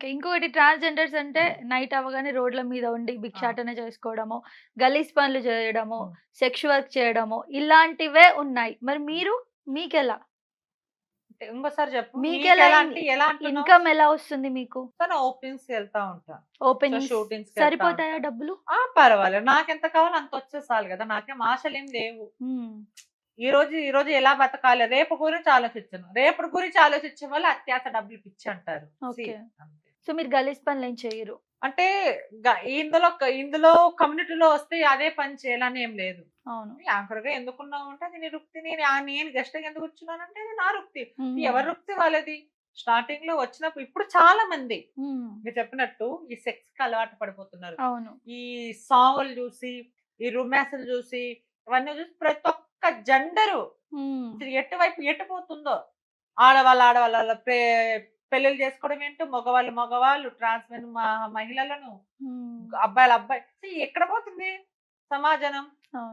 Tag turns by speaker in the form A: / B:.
A: Okay. ఇంకొకటి transgenders అంటే night అవ్వగానే రోడ్ల మీద ఉండి
B: ఆ!
A: భిక్షాటన చేసుకోవడము, గలీజ్ పనులు చేయడము,
B: హ్మ్.
A: సెక్స్ వర్క్ చేయడము ఇలాంటివే ఉన్నాయి. మరి
B: హ్మ్.
A: మీరు మీకెలా?
B: అంటే ఇంకోసారి చెప్పు.
A: మీకెలా
B: మీకెలా అంటే ఎలా అంటున్నావు?
A: ఇన్‌కమ్ ఎలా వస్తుంది మీకు?
B: కానీ ఓపెనింగ్స్‌కి ఎళ్తా ఉంటా. సో,
A: ఓపెనింగ్స్
B: షూటింగ్స్‌కి ఎళ్తా
A: సరిపోతాయా
B: ఉంటా.
A: డబ్బులు?
B: ఆ! పర్వాలేదు. నాకెంత కావాలో అంతొస్తే చాలు గదా! నాకేం ఆశలేం లేవు.
A: హ్మ్.
B: ఈ రోజు ఎలా బతకాలి? రేపు గురించి ఆలోచించను. రేపటి గురించి ఆలోచించే వాళ్ళు అత్యాస డబ్బులు పిచ్చి అంటారు. See
A: okay.
B: అంతే.
A: సో, మీరు గలీజ్ పనులేం చెయ్యరు.
B: అంటే గ ఇందులో కమ్యూనిటీలో వస్తే అదే పని చేయాలని ఏం లేదు.
A: అవును.
B: యాంకర్‌గా ఎందుకున్నావు అంటే అది నీ వృత్తి. నేను గెస్ట్‌గా ఎందుకు కూర్చున్నానంటే అది నా వృత్తి. ఎవరి
A: హుహుహు.
B: వృత్తి వాళ్ళది. స్టార్టింగ్‌లో వచ్చినప్పుడు ఇప్పుడు చాలా మంది
A: హ్మ్.
B: మీరు చెప్పినట్టు ఈ సెక్స్‌కి అలవాటు పడిపోతున్నారు.
A: అవును.
B: ఈ సాంగులు జూసి, ఈ రొమాన్స్‌లు జూసి, ఇవన్నీ జూసి ప్రతి ఒక్క జెండరు
A: హ్మ్.
B: అసలు ఎటువైపు ఎటుపోతుందో. ఆడవాళ్ళు పెళ్ళిళ్ళు చేసుకోవడం ఏంటో, మగవాళ్ళు ట్రాన్స్ మహిళలను,
A: హ్మ్.
B: అబ్బాయిలు అబ్బాయి ఎక్కడ పోతుంది సమాజం?
A: అవును.